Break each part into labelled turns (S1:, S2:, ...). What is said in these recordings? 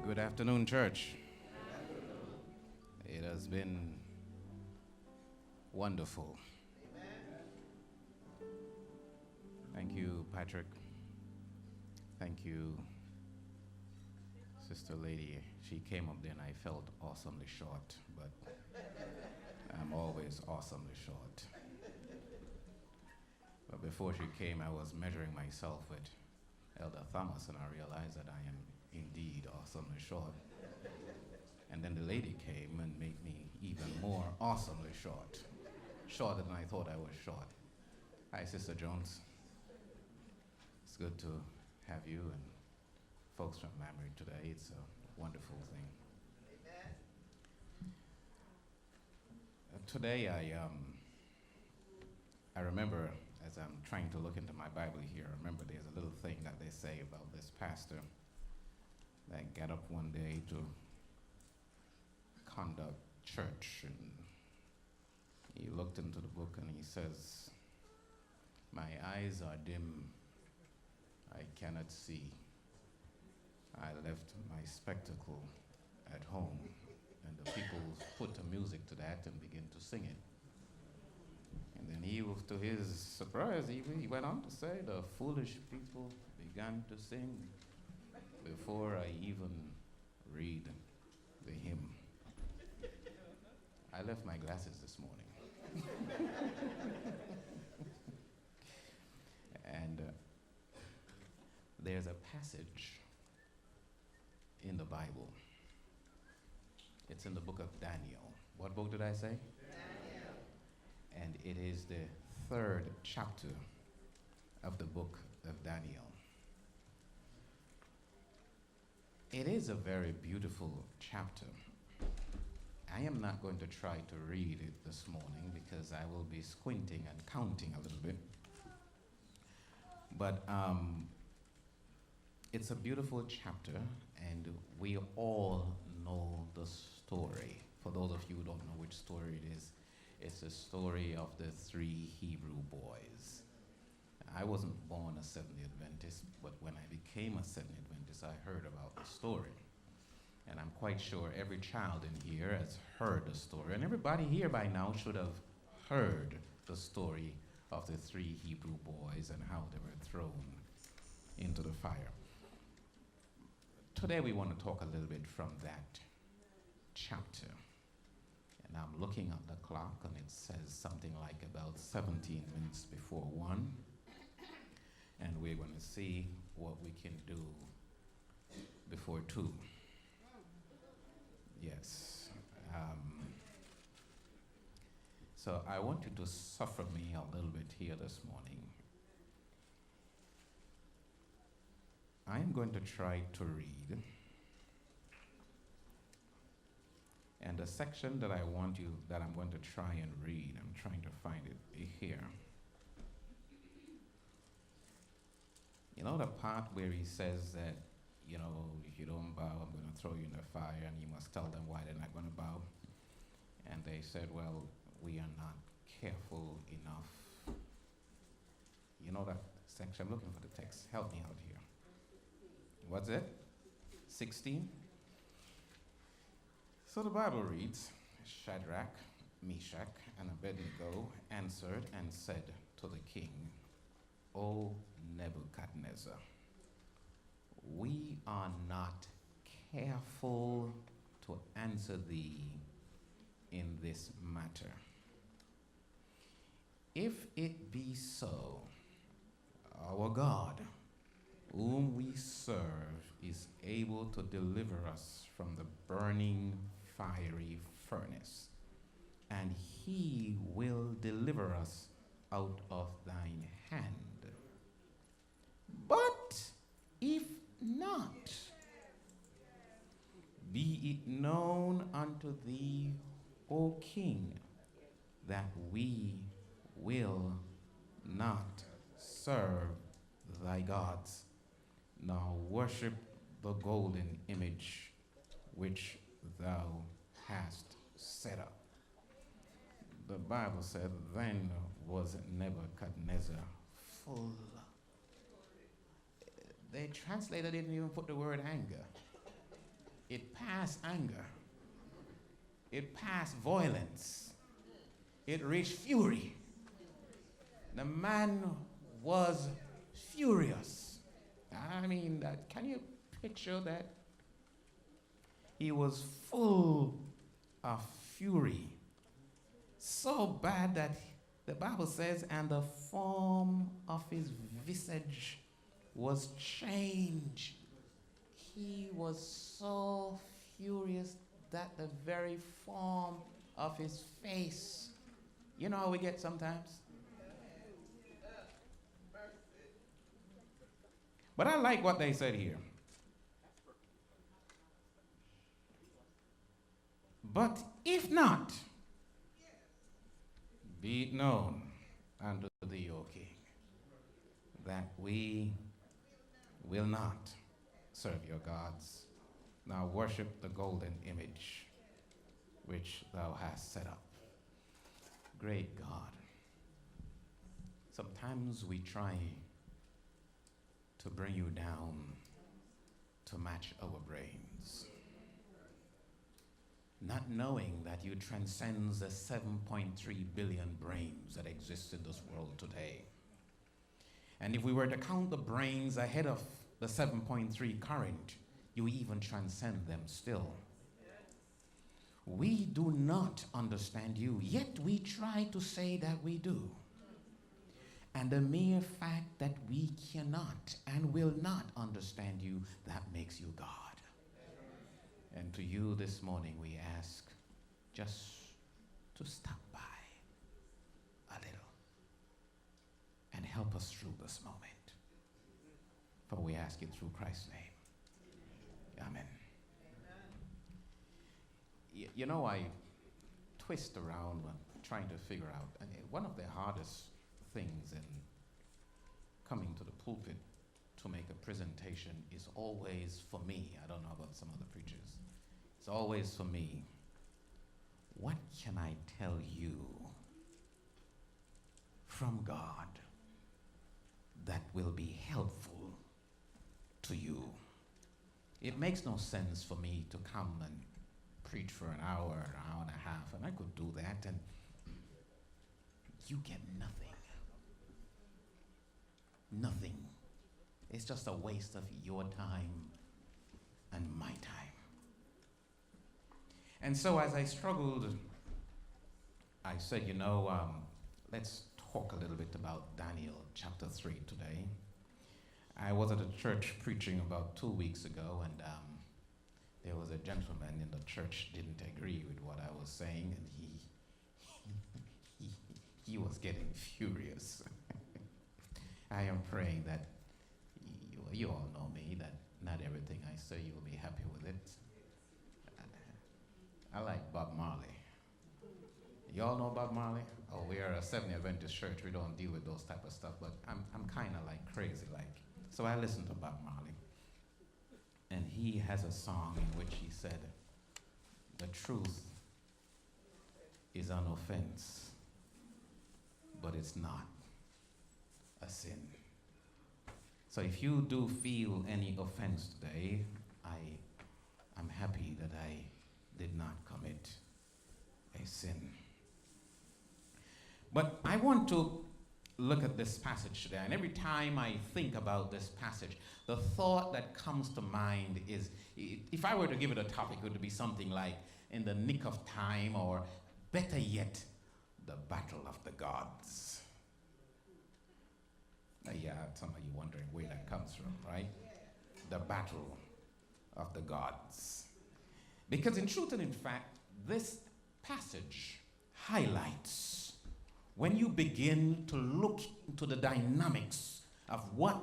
S1: Good afternoon, church. It has been wonderful. Thank you, Patrick. Thank you, Sister Lady. She came up there and I felt awesomely short, but I'm always awesomely short. But before she came, I was measuring myself with Elder Thomas, and I realized that I am indeed awesomely short. And then the lady came and made me even more awesomely short. Shorter than I thought I was short. Hi, Sister Jones. It's good to have you and folks from Lamberg today. It's a wonderful thing. Today I remember, as I'm trying to look into my Bible here, I remember there's a little thing that they say about this pastor that got up one day to conduct church, and he looked into the book and he says, "My eyes are dim, I cannot see. I left my spectacle at home." And the people put the music to that and began to sing it. And then he, to his surprise, he went on to say, "The foolish people began to sing before I even read the hymn." I left my glasses this morning. And there's a passage in the Bible. It's in the book of Daniel. What book did I say? Daniel. And it is the 3rd chapter of the book of Daniel. It is a very beautiful chapter. I am not going to try to read it this morning because I will be squinting and counting a little bit. But it's a beautiful chapter, and we all know the story. For those of you who don't know which story it is, it's the story of the 3 Hebrew boys. I wasn't born a Seventh-day Adventist, but when I became a Seventh-day Adventist, I heard about the story. And I'm quite sure every child in here has heard the story. And everybody here by now should have heard the story of the 3 Hebrew boys and how they were thrown into the fire. Today we want to talk a little bit from that chapter. And I'm looking at the clock, and it says something like about 17 minutes before 1. And we're going to see what we can do before 2. Yes. So I want you to suffer me a little bit here this morning. I'm going to try to read. And the section that I'm going to try and read, I'm trying to find it here. You know the part where he says that, if you don't bow, I'm going to throw you in the fire, and you must tell them why they're not going to bow. And they said, well, we are not careful enough. You know that section? I'm looking for the text. Help me out here. What's it? 16? So the Bible reads, Shadrach, Meshach, and Abednego answered and said to the king, "O Nebuchadnezzar, we are not careful to answer thee in this matter. If it be so, our God, whom we serve, is able to deliver us from the burning fiery furnace, and he will deliver us out of thine hand. But if not, be it known unto thee, O king, that we will not serve thy gods, nor worship the golden image which thou hast set up. The Bible said, then was Nebuchadnezzar full. The translator didn't even put the word anger. It passed anger. It passed violence. It reached fury. The man was furious. I mean, can you picture that? He was full of fury. So bad that the Bible says, and the form of his visage was changed. He was so furious that the very form of his face, you know how we get sometimes? But I like what they said here. But if not, be it known unto thee, O King, that we will not serve your gods, nor worship the golden image which thou hast set up. Great God, sometimes we try to bring you down to match our brains, not knowing that you transcend the 7.3 billion brains that exist in this world today. And if we were to count the brains ahead of the 7.3 current, you even transcend them still. We do not understand you, yet we try to say that we do. And the mere fact that we cannot and will not understand you, that makes you God. And to you this morning we ask just to stop by a little and help us through this moment. For we ask it through Christ's name. Amen. You know, I twist around trying to figure out, and one of the hardest things in coming to the pulpit to make a presentation is always, for me, I don't know about some other preachers, it's always for me, what can I tell you from God that will be helpful to you? It makes no sense for me to come and preach for an hour and a half, and I could do that, and you get nothing. Nothing. It's just a waste of your time and my time. And so as I struggled, I said, let's talk a little bit about Daniel chapter 3 today. I was at a church preaching about 2 weeks ago, and there was a gentleman in the church didn't agree with what I was saying, and he was getting furious. I am praying that you all know me, that not everything I say you will be happy with it. I like Bob Marley. You all know Bob Marley? Oh, we are a Seventh-day Adventist church. We don't deal with those type of stuff, but I'm kind of like crazy like. So I listened to Bob Marley. And he has a song in which he said, the truth is an offense, but it's not a sin. So if you do feel any offense today, I'm happy that I did not commit a sin. But I want to look at this passage today, and every time I think about this passage, the thought that comes to mind is, if I were to give it a topic, it would be something like, in the nick of time, or better yet, the battle of the gods. Yeah, some of you wondering where that comes from, right? The battle of the gods. Because in truth and in fact, this passage highlights, when you begin to look into the dynamics of what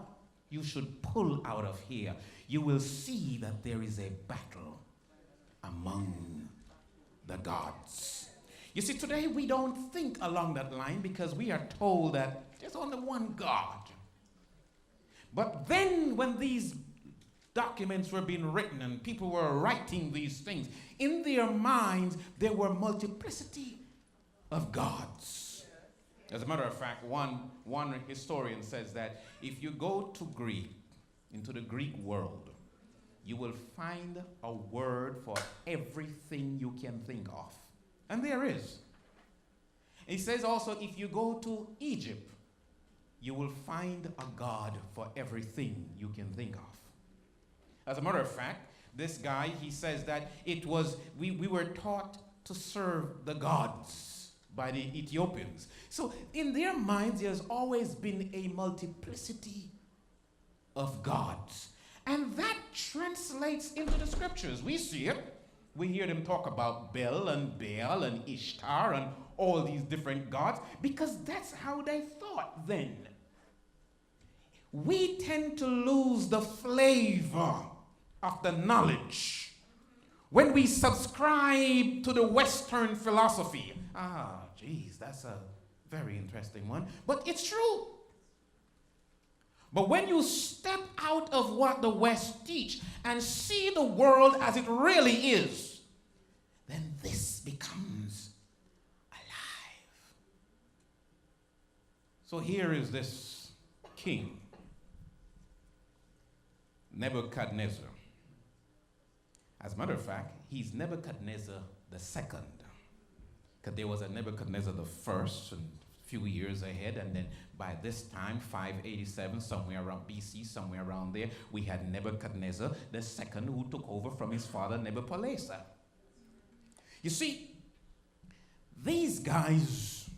S1: you should pull out of here, you will see that there is a battle among the gods. You see, today we don't think along that line because we are told that there's only one God. But then when these documents were being written and people were writing these things, in their minds there were multiplicity of gods. As a matter of fact, one historian says that if you go to Greek, into the Greek world, you will find a word for everything you can think of. And there is. He says also, if you go to Egypt, you will find a God for everything you can think of. As a matter of fact, this guy, he says that we were taught to serve the gods by the Ethiopians. So in their minds, there's always been a multiplicity of gods. And that translates into the scriptures. We see it. We hear them talk about Bel and Baal and Ishtar and all these different gods because that's how they thought then. We tend to lose the flavor of the knowledge when we subscribe to the Western philosophy. Geez, that's a very interesting one, but it's true. But when you step out of what the West teach and see the world as it really is, then this becomes alive. So here is this king, Nebuchadnezzar. As a matter of fact, he's Nebuchadnezzar the second. Because there was a Nebuchadnezzar the first and a few years ahead, and then by this time, 587, somewhere around BC, somewhere around there, we had Nebuchadnezzar the second who took over from his father Nebuchadnezzar. You see, these guys,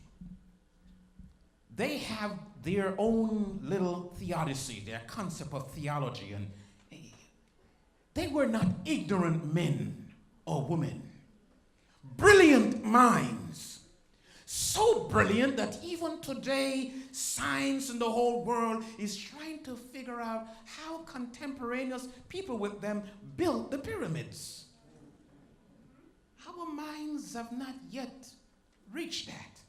S1: they have their own little theodicy, their concept of theology, and they were not ignorant men or women. Brilliant minds. So brilliant that even today, science in the whole world is trying to figure out how contemporaneous people with them built the pyramids. Our minds have not yet reached that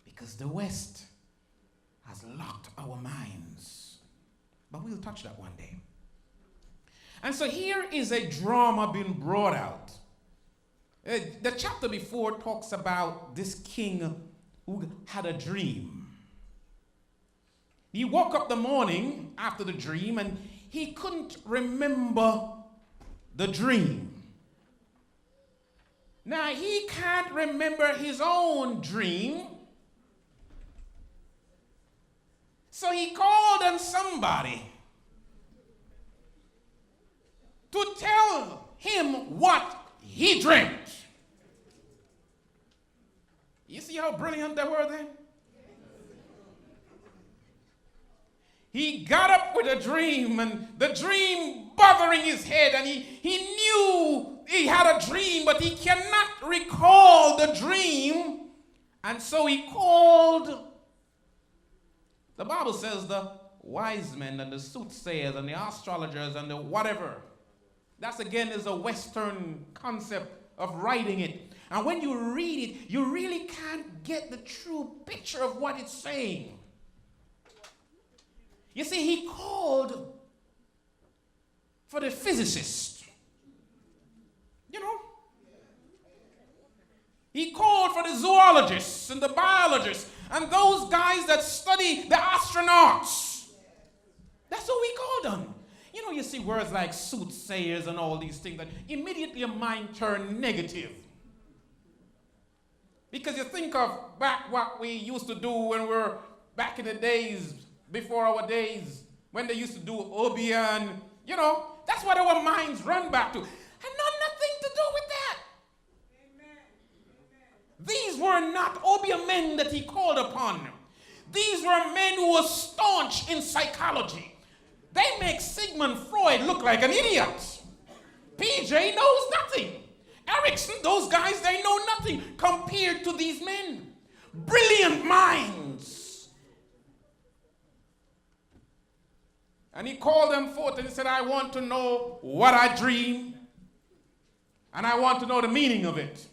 S1: because the West has locked our minds. But we'll touch that one day. And so here is a drama being brought out. The chapter before talks about this king who had a dream. He woke up the morning after the dream and he couldn't remember the dream. Now he can't remember his own dream. So he called on somebody to tell him what he dreamt. You see how brilliant they were then? He got up with a dream, and the dream bothering his head, and he knew he had a dream, but he cannot recall the dream. And so he called, the Bible says, the wise men and the soothsayers and the astrologers and the whatever. That's again is a Western concept of writing it. And when you read it, you really can't get the true picture of what it's saying. You see, he called for the physicist. You know? He called for the zoologists and the biologists and those guys that study the astronauts. That's what we called them. You know, you see words like soothsayers and all these things that immediately your mind turns negative. Because you think of back what we used to do when we were back in the days, before our days, when they used to do obia and, you know, that's what our minds run back to. And nothing to do with that. Amen. These were not obia men that he called upon. These were men who were staunch in psychology. They make Sigmund Freud look like an idiot. PJ knows nothing. Erickson, those guys, they know nothing compared to these men. Brilliant minds. And he called them forth and he said, I want to know what I dream, and I want to know the meaning of it.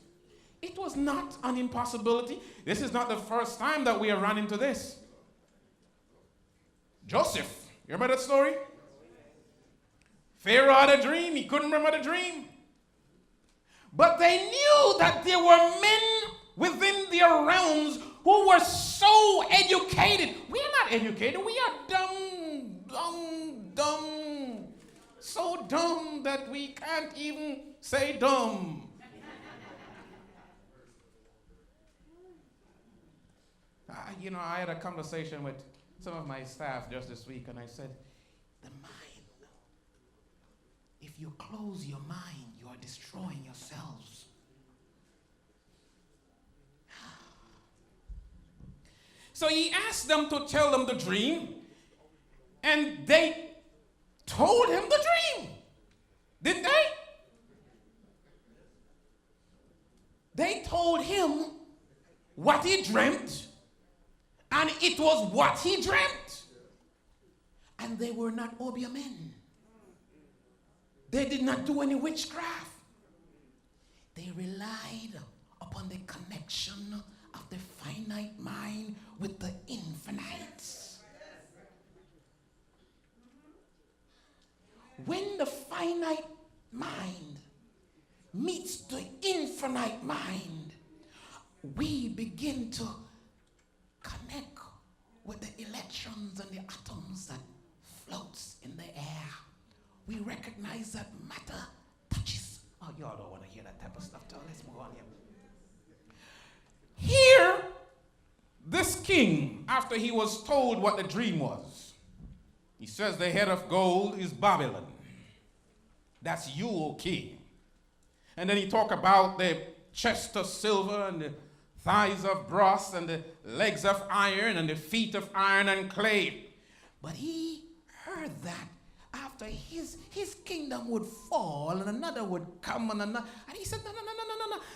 S1: It was not an impossibility. This is not the first time that we have run into this. Joseph, you remember that story? Pharaoh had a dream. He couldn't remember the dream. But they knew that there were men within their realms who were so educated. We are not educated. We are dumb. So dumb that we can't even say dumb. I had a conversation with some of my staff just this week, and I said, the mind, if you close your mind, you are destroying yourselves. So he asked them to tell them the dream, and they told him the dream. Didn't they? They told him what he dreamt, and it was what he dreamt. And they were not Obia men. They did not do any witchcraft. They relied upon the connection of the finite mind with the infinite. When the finite mind meets the infinite mind, we begin to connect with the electrons and the atoms that floats in the air. We recognize that matter touches. Oh, y'all don't want to hear that type of stuff. So let's move on here. Here, this king, after he was told what the dream was, he says the head of gold is Babylon. That's you, O king. And then he talk about the chest of silver and the thighs of brass and the legs of iron and the feet of iron and clay. But he heard that after his kingdom would fall and another would come and another. And he said, no,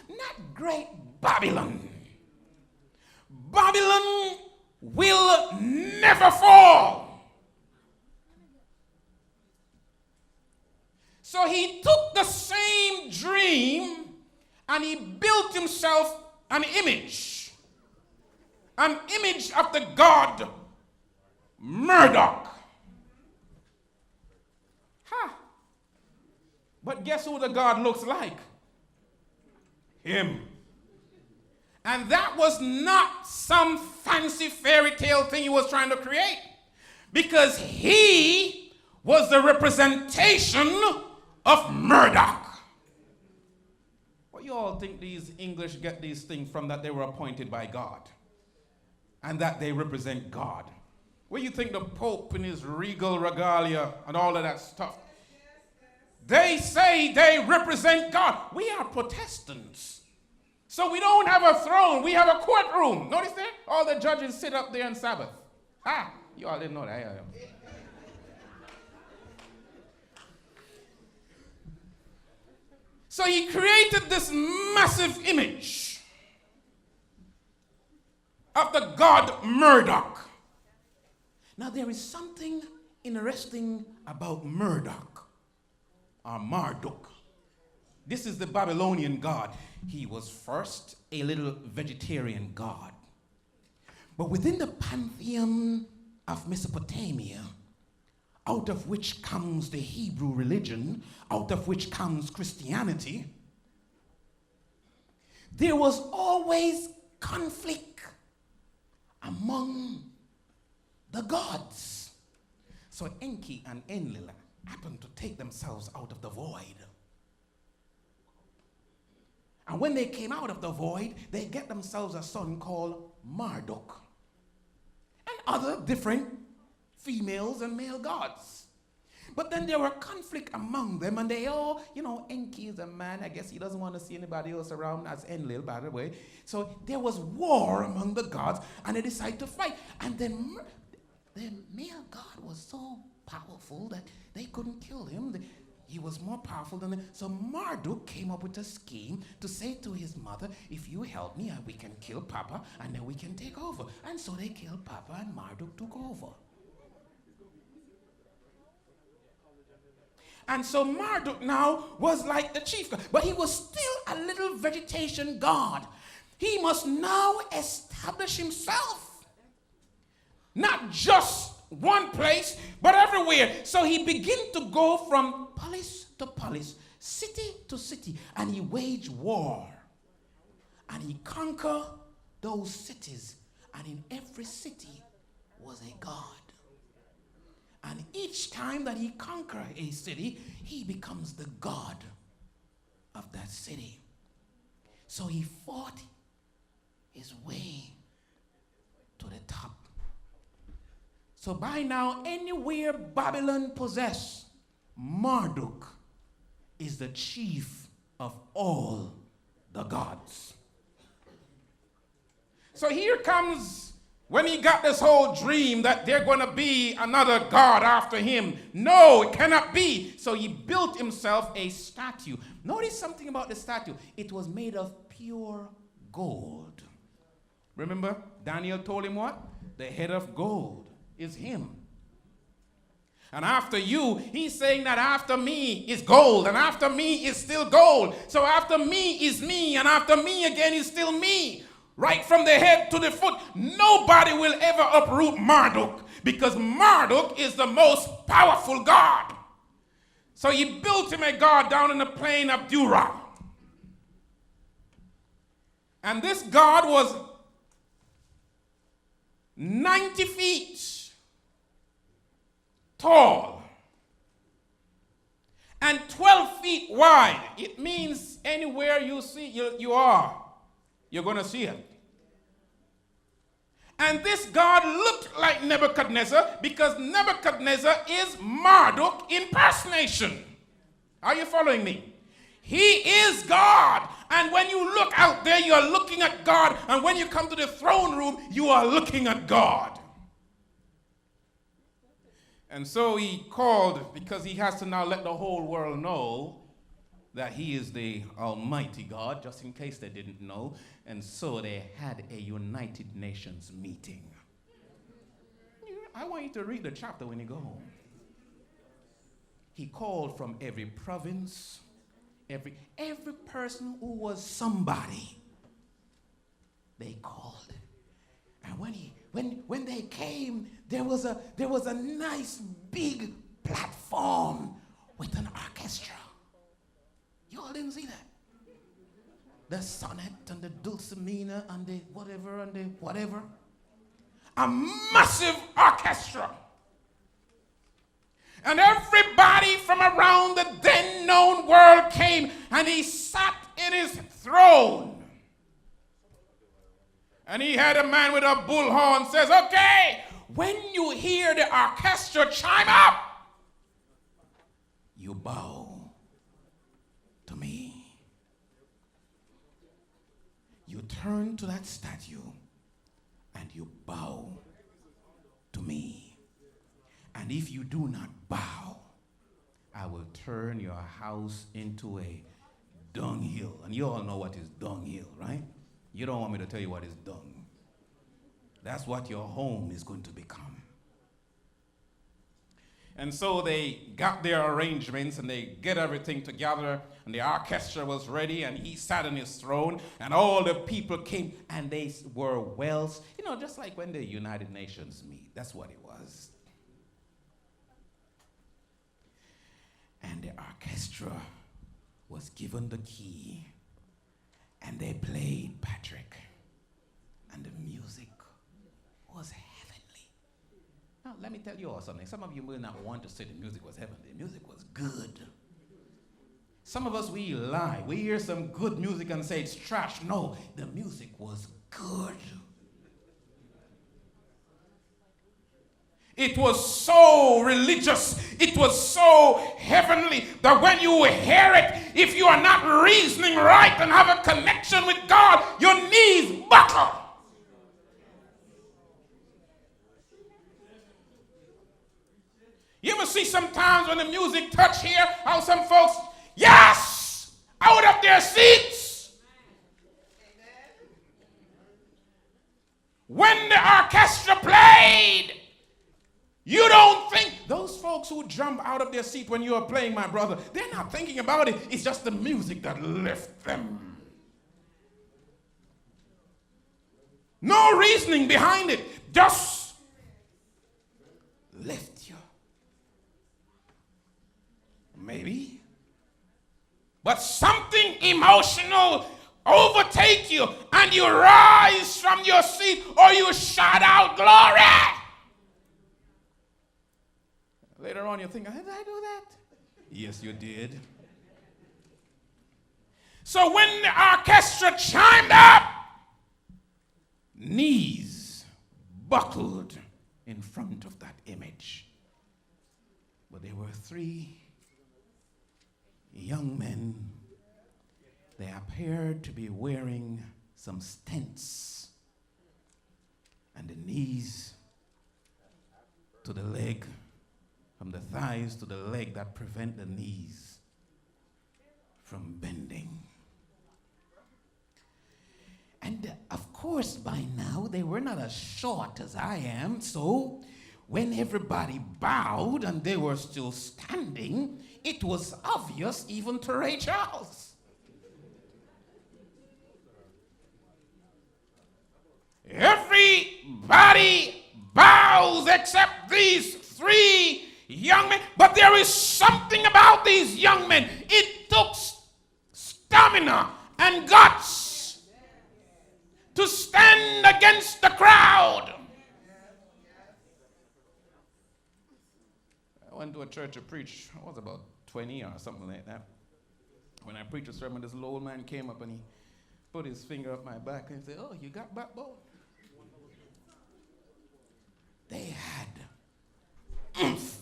S1: not great Babylon. Babylon will never fall. So he took the same dream and he built himself an image of the god Murdock. But guess who the god looks like? Him. And that was not some fancy fairy tale thing he was trying to create, because he was the representation of Murdock. What you all think these English get these things from, that they were appointed by God and that they represent God? Where you think the Pope in his regal regalia and all of that stuff? They say they represent God. We are Protestants. So we don't have a throne. We have a courtroom. Notice that? All the judges sit up there on Sabbath. You all didn't know that. So he created this massive image of the god Murdock. Now there is something interesting about Murdock, or Marduk. This is the Babylonian god. He was first a little vegetarian god. But within the pantheon of Mesopotamia, out of which comes the Hebrew religion, out of which comes Christianity, there was always conflict among the gods. So Enki and Enlil happened to take themselves out of the void. And when they came out of the void, they get themselves a son called Marduk, and other different females and male gods. But then there were conflict among them, and they all, Enki is a man. I guess he doesn't want to see anybody else around, as Enlil, by the way. So there was war among the gods, and they decided to fight. And then the male god was so powerful that they couldn't kill him. He was more powerful than them. So Marduk came up with a scheme to say to his mother, if you help me, we can kill Papa, and then we can take over. And so they killed Papa, and Marduk took over. And so Marduk now was like the chief god, but he was still a little vegetation god. He must now establish himself. Not just one place, but everywhere. So he began to go from palace to palace, city to city, and he waged war. And he conquered those cities, and in every city was a god. And each time that he conquers a city, he becomes the god of that city. So he fought his way to the top. So by now, anywhere Babylon possessed, Marduk is the chief of all the gods. So here comes when he got this whole dream that there's going to be another god after him. No, it cannot be. So he built himself a statue. Notice something about the statue. It was made of pure gold. Remember, Daniel told him what? The head of gold is him. And after you, he's saying that after me is gold, and after me is still gold. So after me is me, and after me again is still me. Right from the head to the foot, nobody will ever uproot Marduk, because Marduk is the most powerful god. So he built him a god down in the plain of Dura. And this god was 90 feet tall and 12 feet wide. It means anywhere you see you're going to see it. And this god looked like Nebuchadnezzar, because Nebuchadnezzar is Marduk impersonation. Are you following me? He is God. And when you look out there, you are looking at God. And when you come to the throne room, you are looking at God. And so he called, because he has to now let the whole world know that he is the Almighty God, just in case they didn't know. And so they had a United Nations meeting. I want you to read the chapter when you go home. He called from every province, every person who was somebody, they called. And when they came, there was a nice big platform with an orchestra. You all didn't see that? The sonnet and the dulcimina and the whatever. A massive orchestra. And everybody from around the then known world came, and he sat in his throne. And he had a man with a bullhorn says, okay, when you hear the orchestra chime up, you bow to me. You turn to that statue and you bow to me. And if you do not bow, I will turn your house into a dunghill. And you all know what is dunghill, right? You don't want me to tell you what is dung. That's what your home is going to become. And so they got their arrangements and they get everything together, and the orchestra was ready, and he sat on his throne, and all the people came, and they were just like when the United Nations meet. That's what it was. And the orchestra was given the key, and they played Patrick, and the music was heavenly. Now, let me tell you all something. Some of you will not want to say the music was heavenly. The music was good. Some of us, we lie. We hear some good music and say it's trash. No, the music was good. It was so religious. It was so heavenly that when you hear it, if you are not reasoning right and have a connection with God, your knees buckle. You ever see sometimes when the music touch here, how some folks, yes, out of their seats. When the orchestra played, you don't think those
S2: folks who jump out of their seat when you are playing, my brother, they're not thinking about it. It's just the music that lifts them. No reasoning behind it. Just lift you. Maybe. But something emotional overtake you and you rise from your seat or you shout out glory. Later on you think, did I do that? Yes, you did. So when the orchestra chimed up, knees buckled in front of that image. But there were 3 young men. They appeared to be wearing some stents, and the knees to the leg, from the thighs to the leg, that prevent the knees from bending. And of course, by now, they were not as short as I am, so when everybody bowed and they were still standing, it was obvious even to Ray Charles. Everybody bows except these 3 young men. But there is something about these young men. It took stamina and guts to stand against the crowd. I went to a church to preach. I was about 20 or something like that. When I preached a sermon, this little old man came up and he put his finger up my back and said, "Oh, you got backbone?" They had oomph.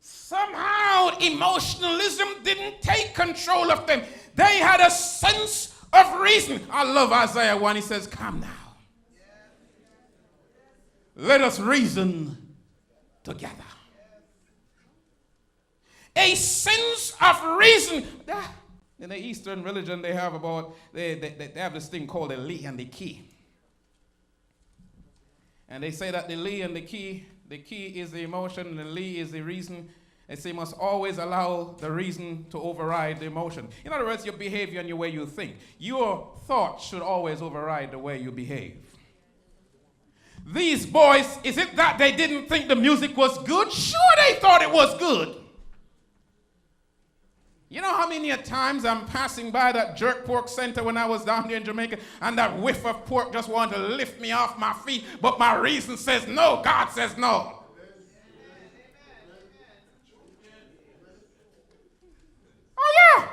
S2: Somehow emotionalism didn't take control of them. They had a sense of reason. I love Isaiah 1. He says, "Come now. Let us reason together." A sense of reason. In the Eastern religion, they have they have this thing called the li and the ki. And they say that the li and the ki is the emotion and the li is the reason. They say you must always allow the reason to override the emotion. In other words, your behavior and your way you think. Your thoughts should always override the way you behave. These boys, is it that they didn't think the music was good? Sure, they thought it was good. You know how many times I'm passing by that jerk pork center when I was down there in Jamaica, and that whiff of pork just wanted to lift me off my feet, but my reason says no, God says no. Oh yeah.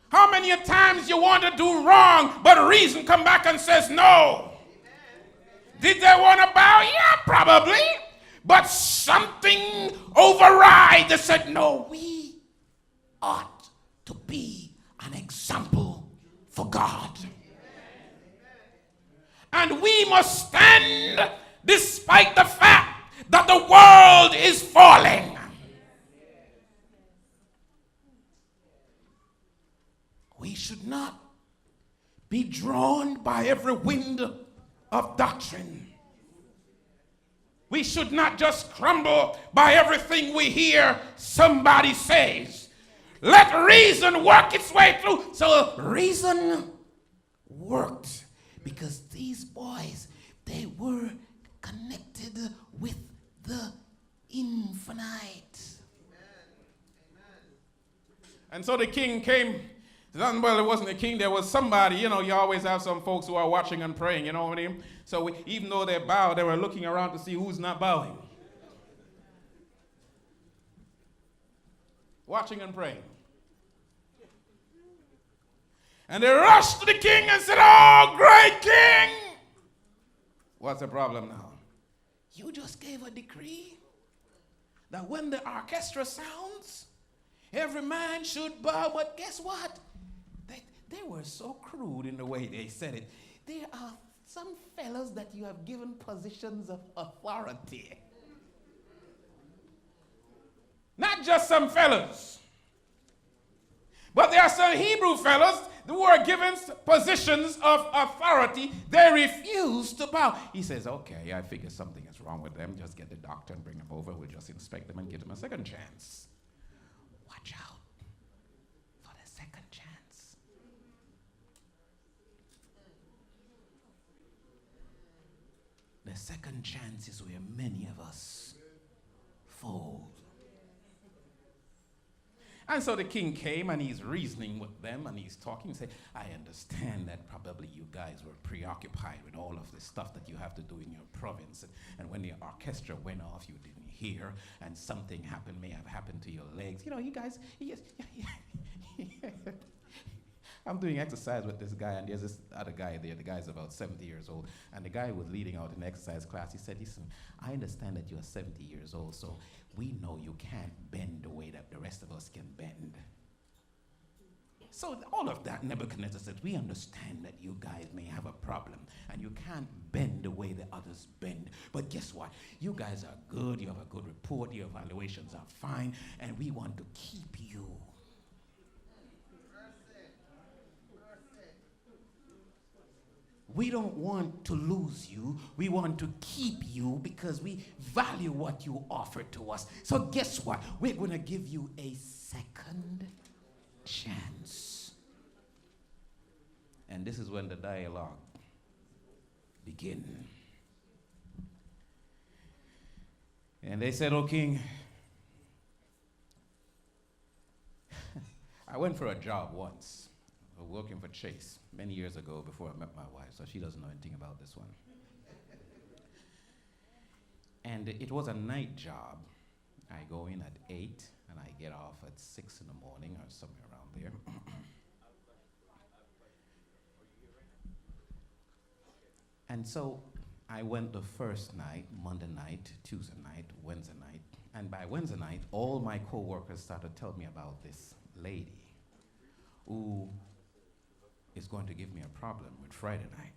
S2: How many times you want to do wrong, but reason come back and says no? Did they want to bow? Yeah, probably. But something override that said, no, we ought to be an example for God. And we must stand despite the fact that the world is falling. We should not be drawn by every wind of doctrine. We should not just crumble by everything we hear somebody says. Let reason work its way through. So reason worked because these boys, they were connected with the infinite. And so the king came. Well, it wasn't the king. There was somebody. You know, you always have some folks who are watching and praying. You know what I mean? So even though they bowed, they were looking around to see who's not bowing. Watching and praying. And they rushed to the king and said, "Oh, great king!" What's the problem now? You just gave a decree that when the orchestra sounds, every man should bow. But guess what? They were so crude in the way they said it. There are some fellows that you have given positions of authority. Not just some fellows, but there are some Hebrew fellows who are given positions of authority, they refuse to bow. He says, okay, I figure something is wrong with them. Just get the doctor and bring them over. We'll just inspect them and give them a second chance. Watch out for the second chance. The second chance is where many of us fold. And so the king came and he's reasoning with them and he's talking. He said, I understand that probably you guys were preoccupied with all of the stuff that you have to do in your province. And when the orchestra went off, you didn't hear, and something may have happened to your legs. You know, you guys, I'm doing exercise with this guy, and there's this other guy there. The guy's about 70 years old. And the guy was leading out an exercise class. He said, listen, I understand that you're 70 years old, so we know you can't bend the way that the rest of us can bend. So all of that, Nebuchadnezzar said, we understand that you guys may have a problem, and you can't bend the way the others bend. But guess what? You guys are good. You have a good report. Your evaluations are fine, and we want to keep you. We don't want to lose you. We want to keep you because we value what you offer to us. So guess what? We're going to give you a second chance. And this is when the dialogue begins. And they said, "Oh, king, I went for a job once. Working for Chase many years ago before I met my wife, so she doesn't know anything about this one. And it was a night job. I go in at 8 and I get off at 6 in the morning or somewhere around there. And so I went the first night, Monday night, Tuesday night, Wednesday night, and by Wednesday night, all my co-workers started telling me about this lady who is going to give me a problem with Friday night.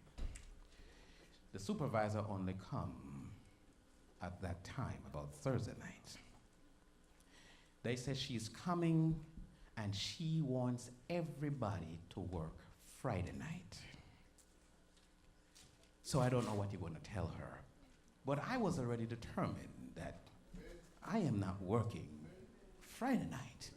S2: The supervisor only come at that time, about Thursday night. They said she's coming and she wants everybody to work Friday night. So I don't know what you're going to tell her. But I was already determined that I am not working Friday night.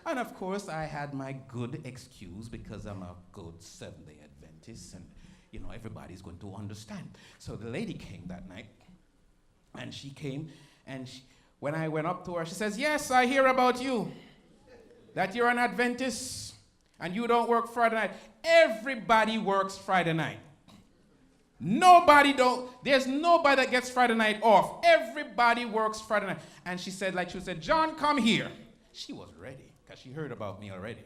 S2: And of course, I had my good excuse because I'm a good Seventh-day Adventist, and you know everybody's going to understand. So the lady came that night, and she came, and when I went up to her, she says, "Yes, I hear about you, that you're an Adventist, and you don't work Friday night. Everybody works Friday night. There's nobody that gets Friday night off. Everybody works Friday night." And she said, "John, come here." She was ready, because she heard about me already.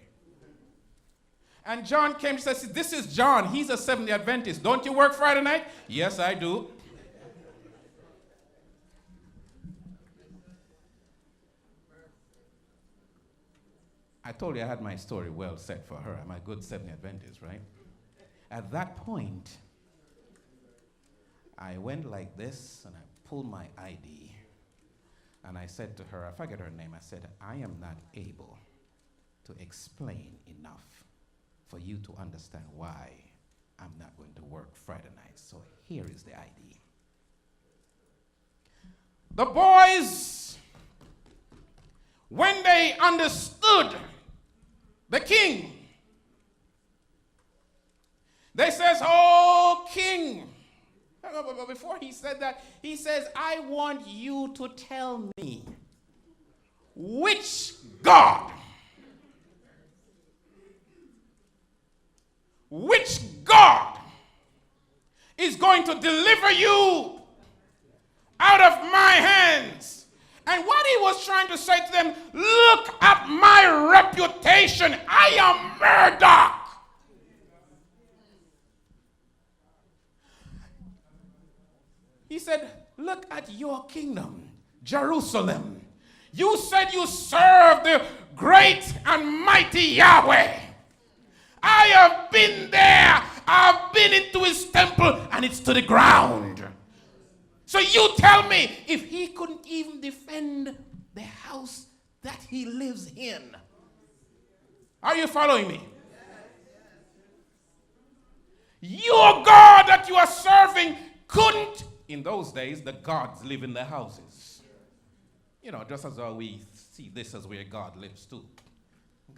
S2: And John came, she says, "This is John. He's a Seventh-day Adventist. Don't you work Friday night?" "Yes, I do." I told you I had my story well set for her. I'm a good Seventh-day Adventist, right? At that point, I went like this, and I pulled my ID. And I said to her, I forget her name, I said, "I am not able to explain enough for you to understand why I'm not going to work Friday night. So here is the ID." The boys, when they understood the king, they says, "Oh, king." But before he said that, he says, "I want you to tell me which God is going to deliver you out of my hands." And what he was trying to say to them, look at my reputation. I am Murdock. He said, look at your kingdom, Jerusalem. You said you serve the great and mighty Yahweh. I have been there. I've been into his temple, and it's to the ground. So you tell me, if he couldn't even defend the house that he lives in. Are you following me? in those days, the gods live in their houses. You know, just as how we see this as where God lives too.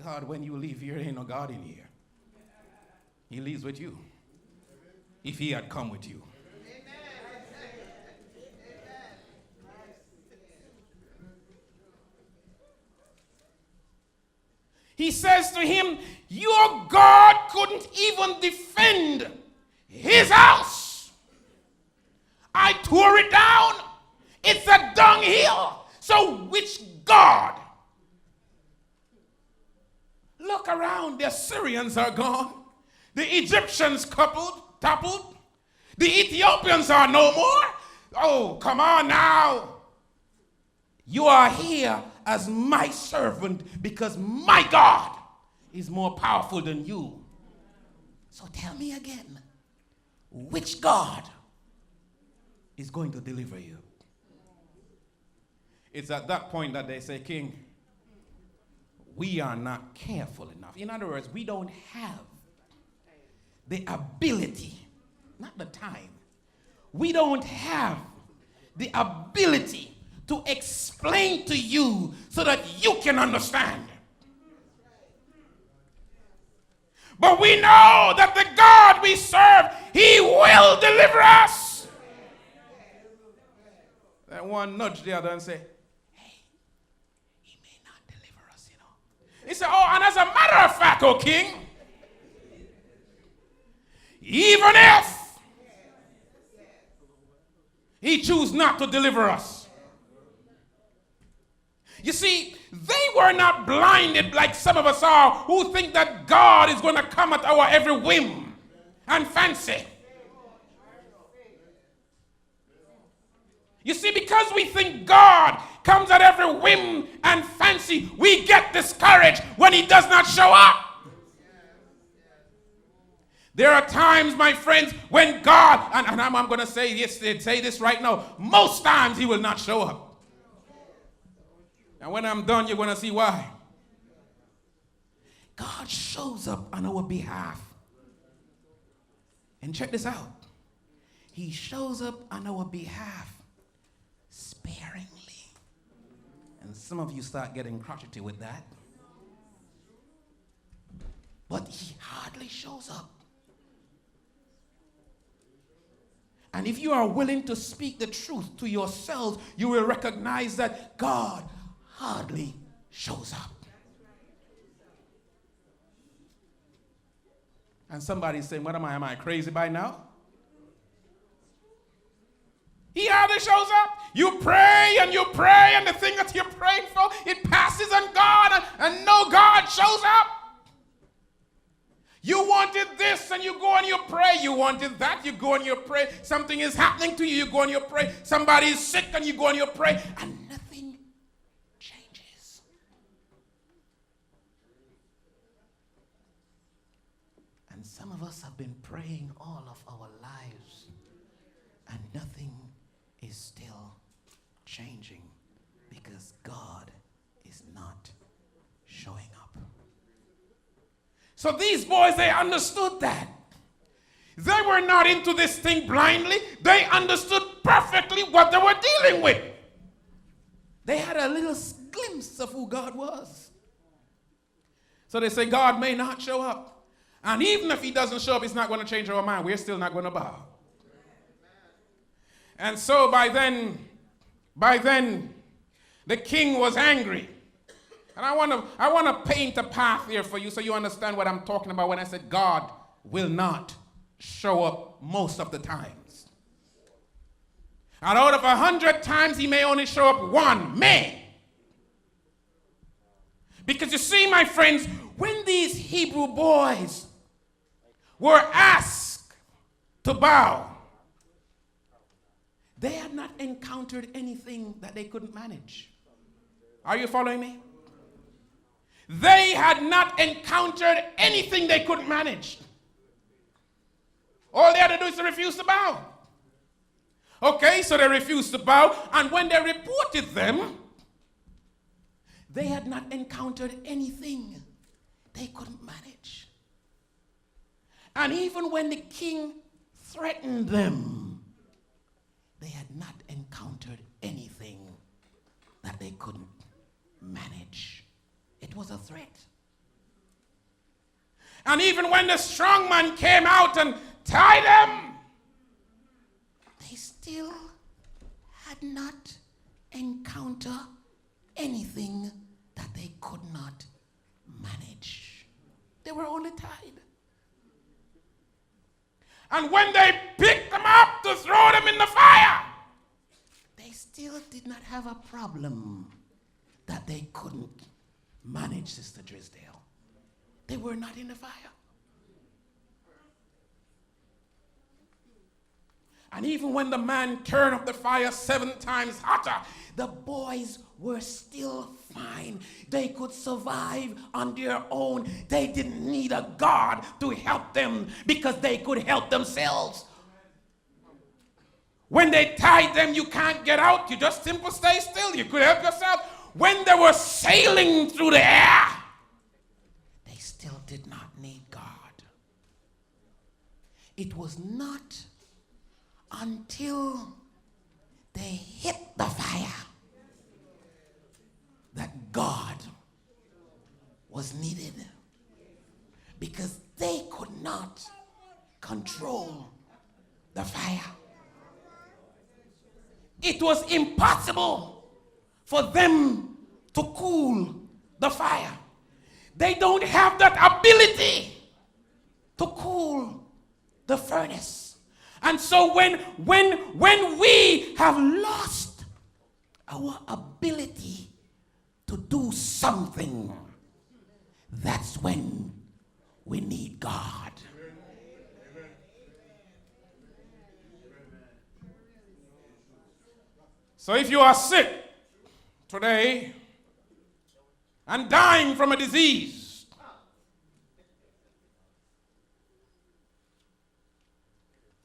S2: God, when you leave here, ain't no God in here. He lives with you. If he had come with you. He says to him, your God couldn't even defend his house. I tore it down. It's a dunghill. So which God? Look around. The Assyrians are gone. The Egyptians toppled. The Ethiopians are no more. Oh, come on now. You are here as my servant because my God is more powerful than you. So tell me again, which God is going to deliver you? It's at that point that they say, King, we are not careful enough. In other words, we don't have the ability, not the time. We don't have the ability to explain to you so that you can understand. But we know that the God we serve, he will deliver us. That one nudge the other and say, hey, he may not deliver us, you know. He said, oh, and as a matter of fact, O king, even if he choose not to deliver us. You see, they were not blinded like some of us are who think that God is going to come at our every whim and fancy. You see, because we think God comes at every whim and fancy, we get discouraged when he does not show up. There are times, my friends, when God, and I'm going to say this right now, most times he will not show up. And when I'm done, you're going to see why. God shows up on our behalf. And check this out. He shows up on our behalf sparingly. And some of you start getting crotchety with that. But he hardly shows up. And if you are willing to speak the truth to yourselves, you will recognize that God hardly shows up. And somebody's saying, what am I crazy by now? He hardly shows up. You pray, and the thing that you're praying for, it passes on God, and no God shows up. You wanted this, and you go and you pray. You wanted that, you go and you pray. Something is happening to you, you go and you pray. Somebody is sick, and you go and you pray. And nothing changes. And some of us have been praying all of our lives, and nothing is still changing because God is not showing up. So these boys, they understood that. They were not into this thing blindly. They understood perfectly what they were dealing with. They had a little glimpse of who God was. So they say, God may not show up. And even if he doesn't show up, it's not going to change our mind. We're still not going to bow. And so by then, the king was angry. And I want to paint a path here for you so you understand what I'm talking about when I said God will not show up most of the times. And out of 100 times, he may only show up one, may. Because you see, my friends, when these Hebrew boys were asked to bow, they had not encountered anything that they couldn't manage. Are you following me? They had not encountered anything they couldn't manage. All they had to do is to refuse to bow. Okay, so they refused to bow, and when they reported them, they had not encountered anything they couldn't manage. And even when the king threatened them, they was a threat. And even when the strong man came out and tied them, they still had not encountered anything that they could not manage. They were only tied. And when they picked them up to throw them in the fire, they still did not have a problem that they couldn't manage, Sister Drisdale. They were not in the fire. And even when the man turned up the fire 7 times hotter, the boys were still fine. They could survive on their own. They didn't need a God to help them because they could help themselves. When they tied them, you can't get out. You just simply stay still. You could help yourself. When they were sailing through the air, they still did not need God. It was not until they hit the fire that God was needed, because they could not control the fire. It was impossible for them to cool the fire. They don't have that ability to cool the furnace. And so when we have lost our ability to do something, that's when we need God. So if you are sick today and dying from a disease,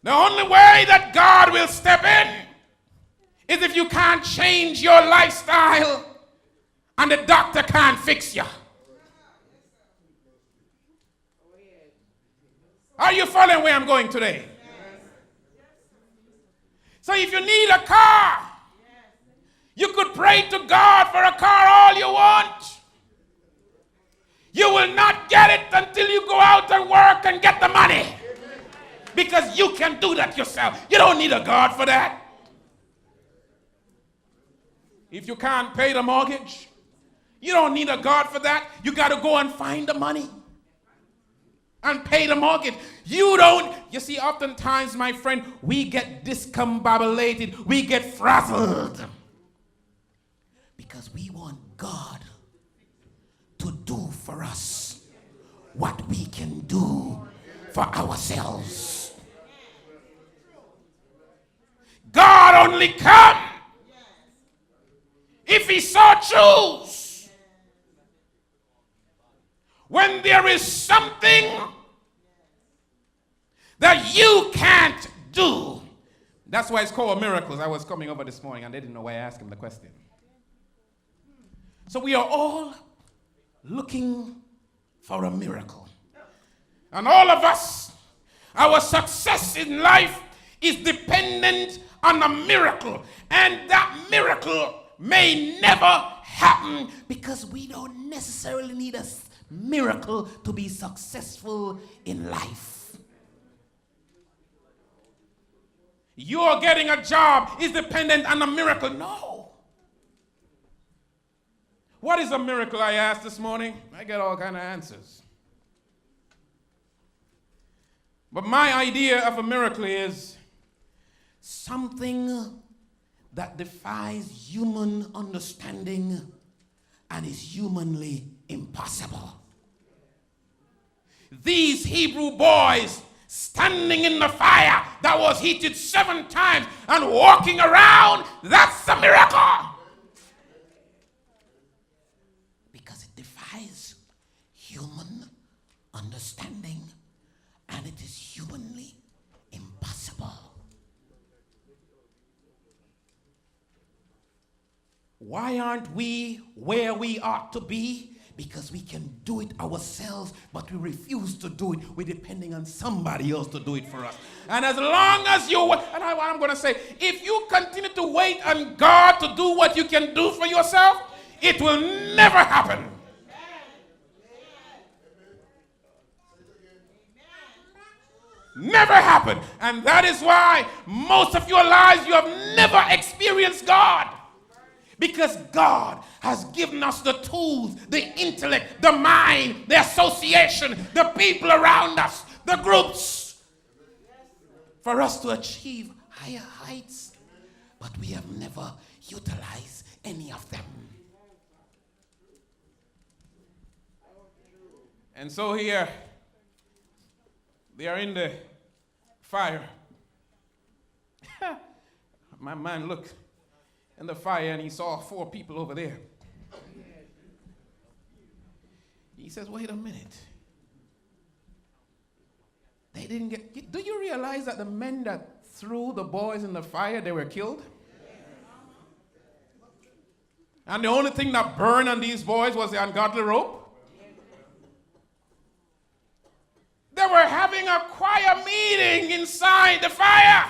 S2: the only way that God will step in is if you can't change your lifestyle and the doctor can't fix you. Are you following where I'm going today? So if you need a car, you could pray to God for a car all you want. You will not get it until you go out and work and get the money. Because you can do that yourself. You don't need a God for that. If you can't pay the mortgage, you don't need a God for that. You got to go and find the money and pay the mortgage. You see, oftentimes, my friend, we get discombobulated. We get frazzled. Because we want God to do for us what we can do for ourselves. God only come if he so choose. When there is something that you can't do. That's why it's called miracles. I was coming over this morning and they didn't know why I asked him the question. So we are all looking for a miracle. And all of us, our success in life is dependent on a miracle. And that miracle may never happen because we don't necessarily need a miracle to be successful in life. You're getting a job is dependent on a miracle. No. What is a miracle, I asked this morning? I get all kind of answers. But my idea of a miracle is something that defies human understanding and is humanly impossible. These Hebrew boys standing in the fire that was heated 7 times and walking around, that's a miracle. Because it defies human understanding and it is humanly impossible. Why aren't we where we ought to be? Because we can do it ourselves, but we refuse to do it. We're depending on somebody else to do it for us. And as long as you, and I'm going to say, if you continue to wait on God to do what you can do for yourself, it will never happen. Never happened. And that is why most of your lives you have never experienced God. Because God has given us the tools, the intellect, the mind, the association, the people around us, the groups, for us to achieve higher heights. But we have never utilized any of them. And so here, they are in the fire. My man looked in the fire and he saw 4 people over there. He says, wait a minute. They didn't get, do you realize that the men that threw the boys in the fire, they were killed? And the only thing that burned on these boys was the ungodly rope? They were having a choir meeting inside the fire.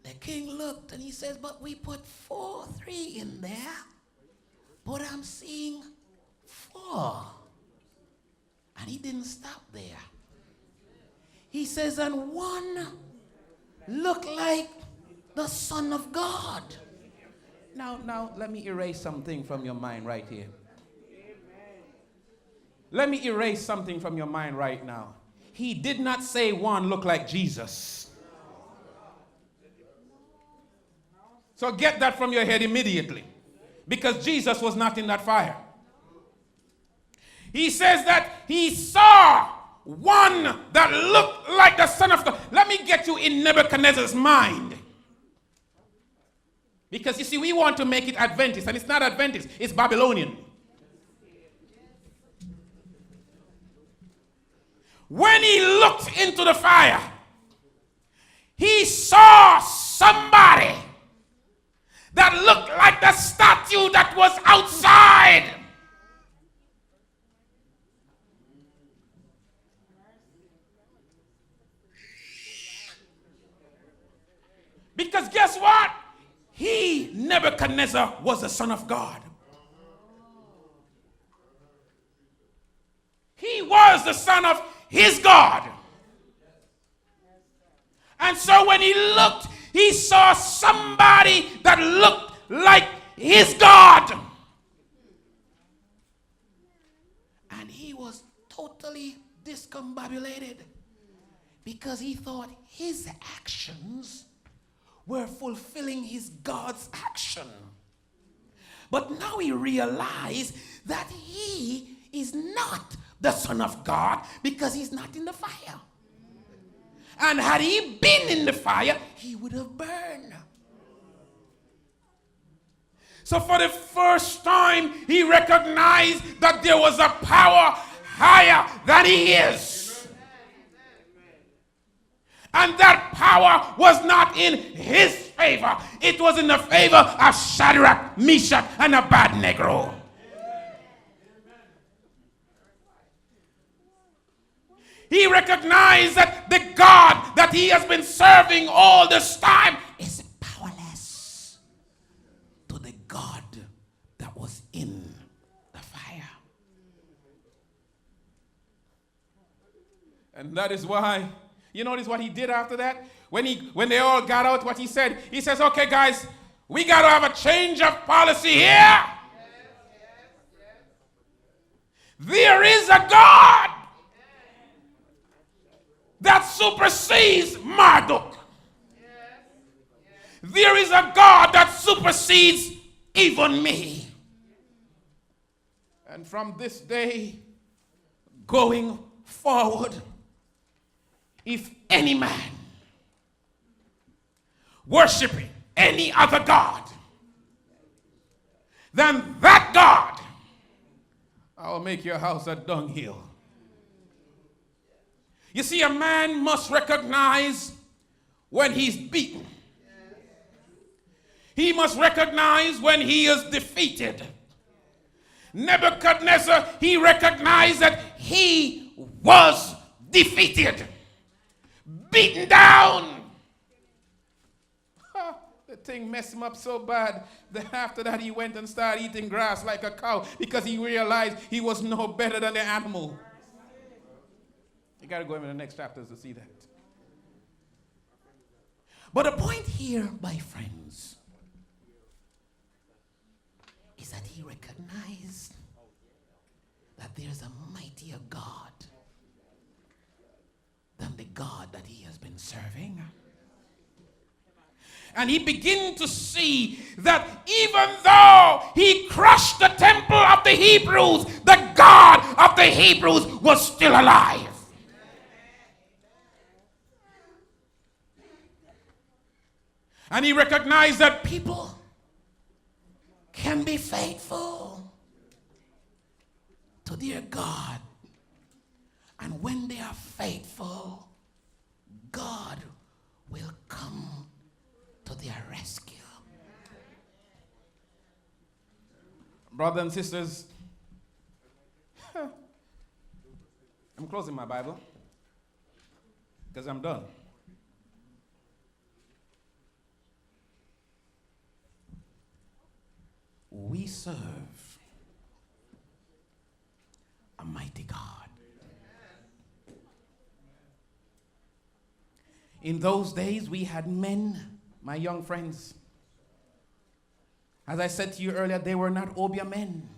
S2: The king looked and he says, but we put 3 in there, but I'm seeing 4. And he didn't stop there. He says, and 1 looked like the Son of God. Now, let me erase something from your mind right here. Let me erase something from your mind right now. He did not say 1 looked like Jesus. So get that from your head immediately. Because Jesus was not in that fire. He says that he saw 1 that looked like the Son of God. Let me get you in Nebuchadnezzar's mind. Because you see, we want to make it Adventist, and it's not Adventist, it's Babylonian. When he looked into the fire, he saw somebody that looked like the statue that was outside. Because guess what? He, Nebuchadnezzar, was the Son of God. He was the son of his God. And so when he looked, he saw somebody that looked like his God. And he was totally discombobulated because he thought his actions were fulfilling his God's action. But now he realized that he is not the Son of God because he's not in the fire. And had he been in the fire, he would have burned. So for the first time, he recognized that there was a power higher than he is. And that power was not in his favor. It was in the favor of Shadrach, Meshach, and Abednego. He recognized that the God that he has been serving all this time is powerless to the God that was in the fire. And that is why, you notice what he did after that? When they all got out, what he said? He says, okay, guys, we got to have a change of policy here. There is a God that supersedes Marduk. There is a God that supersedes even me. And from this day going forward, if any man worshiping any other God than that God, I will make your house a dunghill. You see, a man must recognize when he's beaten. He must recognize when he is defeated. Nebuchadnezzar, he recognized that he was defeated, beaten down. The thing messed him up so bad that after that he went and started eating grass like a cow because he realized he was no better than the animal. You got to go into the next chapters to see that. But the point here, my friends, is that he recognized that there's a mightier God than the God that he has been serving. And he began to see that even though he crushed the temple of the Hebrews, the God of the Hebrews was still alive. And he recognized that people can be faithful to their God. And when they are faithful, God will come to their rescue. Brothers and sisters, I'm closing my Bible because I'm done. We serve a mighty God. In those days, we had men, my young friends. As I said to you earlier, they were not obia men.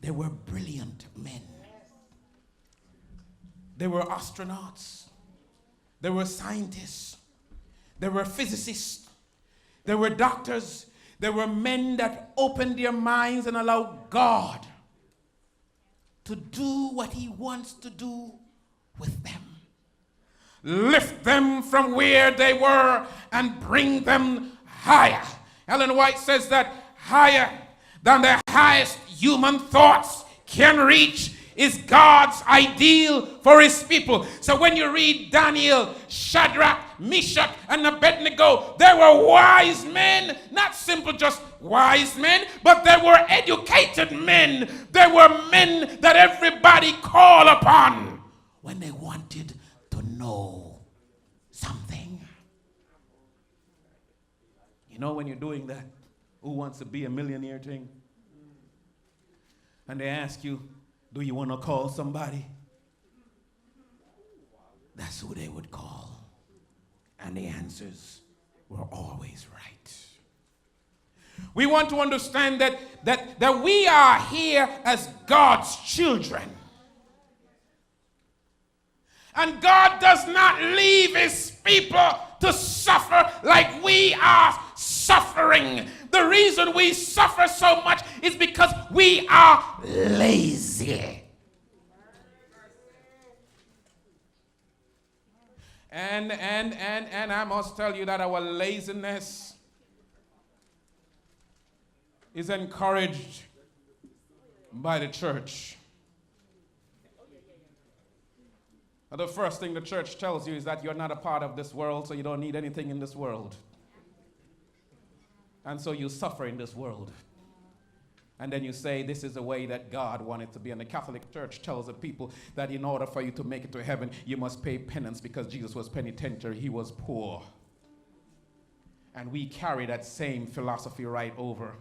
S2: They were brilliant men. They were astronauts. They were scientists. They were physicists. They were doctors. There were men that opened their minds and allowed God to do what he wants to do with them. Lift them from where they were and bring them higher. Ellen White says that higher than the highest human thoughts can reach is God's ideal for his people. So when you read Daniel, Shadrach, Meshach, and Abednego, they were wise men, not simple just wise men, but they were educated men. They were men that everybody called upon when they wanted to know something. You know, when you're doing that, who wants to be a millionaire thing? And they ask you, do you want to call somebody? That's who they would call. And the answers were always right. We want to understand that we are here as God's children. And God does not leave his people to suffer like we are suffering. The reason we suffer so much is because we are lazy. And I must tell you that our laziness is encouraged by the church. The first thing the church tells you is that you're not a part of this world, so you don't need anything in this world. And so you suffer in this world. And then you say, this is the way that God wanted to be. And the Catholic Church tells the people that in order for you to make it to heaven, you must pay penance because Jesus was penitentiary. He was poor. And we carry that same philosophy right over.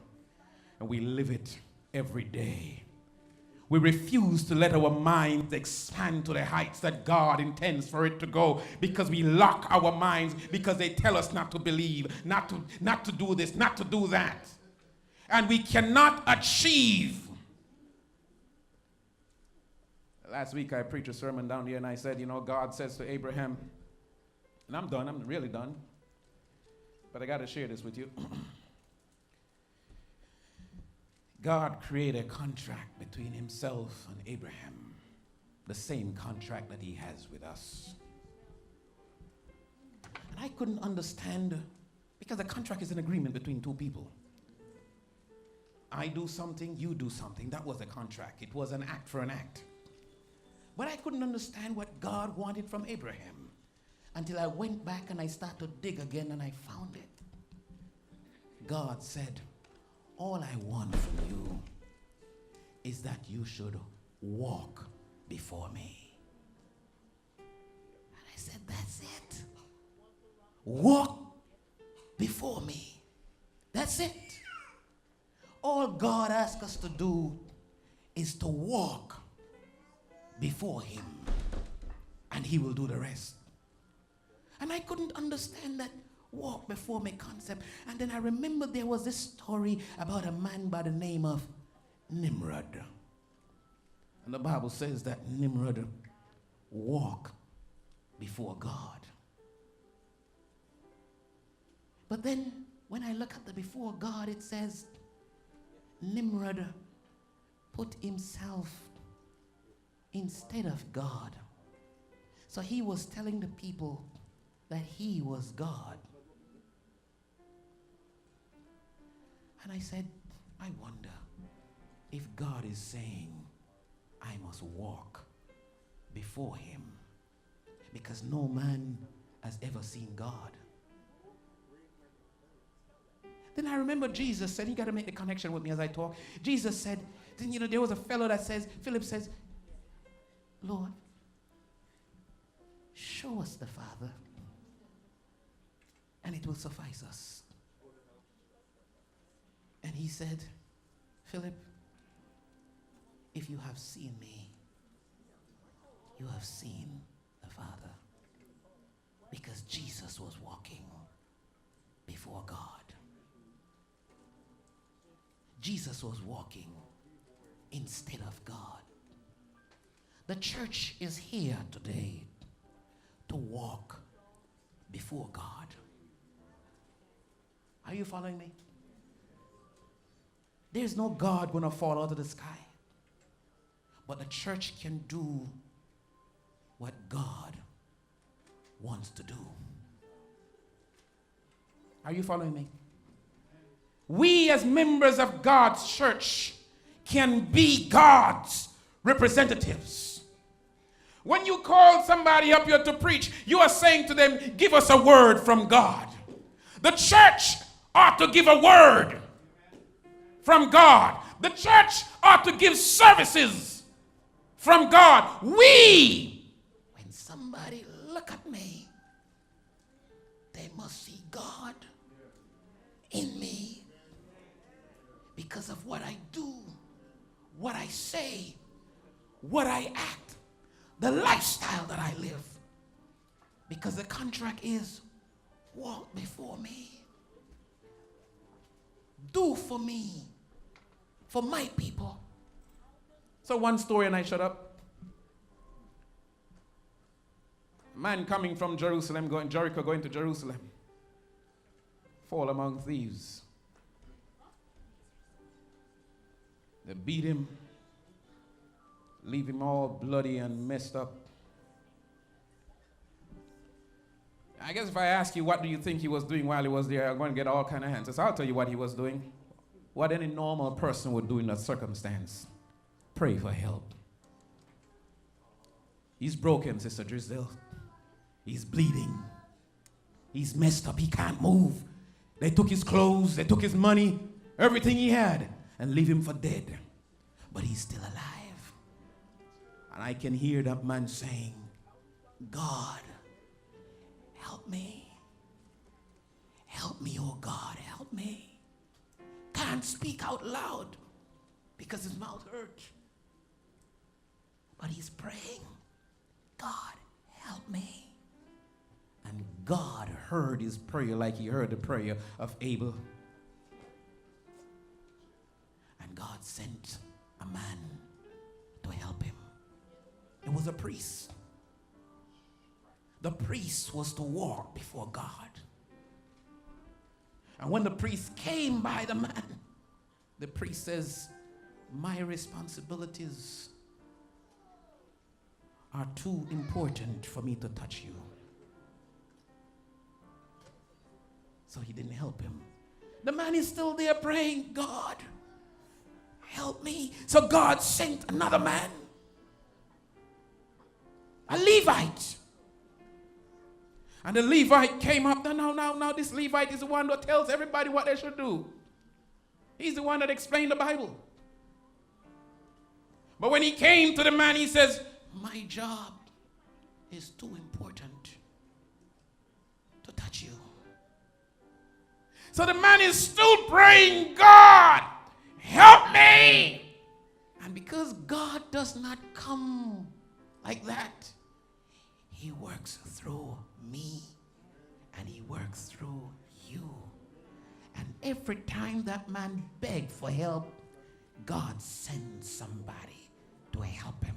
S2: And we live it every day. We refuse to let our minds expand to the heights that God intends for it to go because we lock our minds because they tell us not to believe, not to do this, not to do that. And we cannot achieve. Last week I preached a sermon down here and I said, God says to Abraham, and I'm done, I'm really done, but I got to share this with you. God created a contract between himself and Abraham, the same contract that he has with us. And I couldn't understand, because the contract is an agreement between two people. I do something, you do something. That was the contract. It was an act for an act. But I couldn't understand what God wanted from Abraham until I went back and I started to dig again and I found it. God said, all I want from you is that you should walk before me. And I said, that's it. Walk before me. That's it. All God asks us to do is to walk before him. and he will do the rest. And I couldn't understand that walk before me concept. And then I remember there was this story about a man by the name of Nimrod. And the Bible says that Nimrod walked before God. But then when I look at the before God, it says Nimrod put himself instead of God. So he was telling the people that he was God. And I said, I wonder if God is saying I must walk before him, because no man has ever seen God. Then I remember Jesus said, you got to make the connection with me as I talk. Jesus said, then, there was a fellow that says, Philip says, Lord, show us the Father, and it will suffice us. And he said, Philip, if you have seen me, you have seen the Father. Because Jesus was walking before God. Jesus was walking instead of God. The church is here today to walk before God. Are you following me? There's no God going to fall out of the sky. But the church can do what God wants to do. Are you following me? We as members of God's church can be God's representatives. When you call somebody up here to preach, you are saying to them, give us a word from God. The church ought to give a word from God. The church ought to give services from God. When somebody look at me, they must see God in me because of what I do, what I say, what I act, the lifestyle that I live. Because the contract is walk before me. Do for me, for my people. So one story and I shut up. Man coming from Jerusalem, Jericho going to Jerusalem, fall among thieves. They beat him, leave him all bloody and messed up. I guess if I ask you what do you think he was doing while he was there, I'm going to get all kind of answers. I'll tell you what he was doing. What any normal person would do in that circumstance. Pray for help. He's broken, Sister Drisdale. He's bleeding. He's messed up. He can't move. They took his clothes. They took his money. Everything he had. And leave him for dead. But he's still alive. And I can hear that man saying, God, help me. Help me, oh God, help me. Can't speak out loud because his mouth hurt. But he's praying, God, help me. And God heard his prayer like he heard the prayer of Abel. And God sent a man to help him. It was a priest. The priest was to walk before God. And when the priest came by the man, the priest says, my responsibilities are too important for me to touch you. So he didn't help him. The man is still there praying, God, help me. So God sent another man, a Levite. And the Levite came up. Now, this Levite is the one that tells everybody what they should do. He's the one that explained the Bible. But when he came to the man, he says, my job is too important to touch you. So the man is still praying, God, help me. And because God does not come like that, He works through me, and he works through you. And every time that man begged for help, God sends somebody to help him.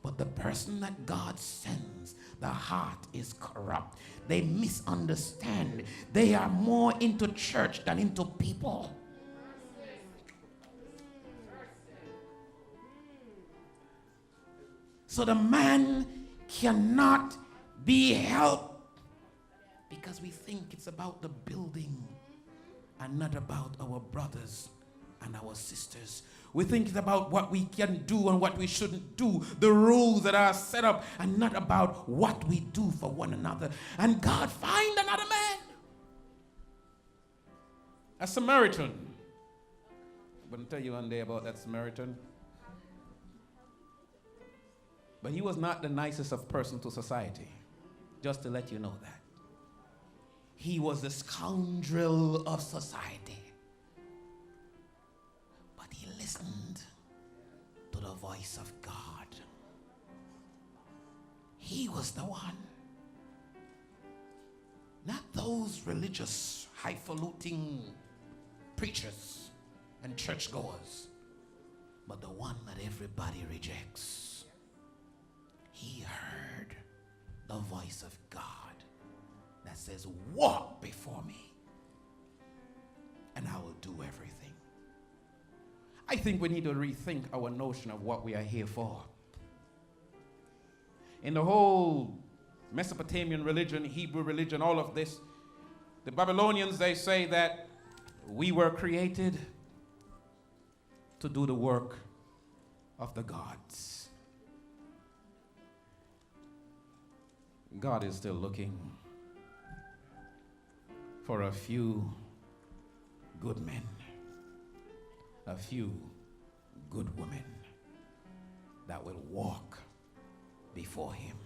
S2: But the person that God sends, the heart is corrupt. They misunderstand. They are more into church than into people. So the man cannot be helped because we think it's about the building and not about our brothers and our sisters. We think it's about what we can do and what we shouldn't do, the rules that are set up, and not about what we do for one another. And God find another man, a Samaritan. I'm going to tell you one day about that Samaritan. But he was not the nicest of person to society, just to let you know that. He was the scoundrel of society. But he listened to the voice of God. He was the one. Not those religious, highfalutin preachers and churchgoers, but the one that everybody rejects. He heard the voice of God that says, walk before me, and I will do everything. I think we need to rethink our notion of what we are here for. In the whole Mesopotamian religion, Hebrew religion, all of this, the Babylonians, they say that we were created to do the work of the gods. God is still looking for a few good men, a few good women that will walk before him.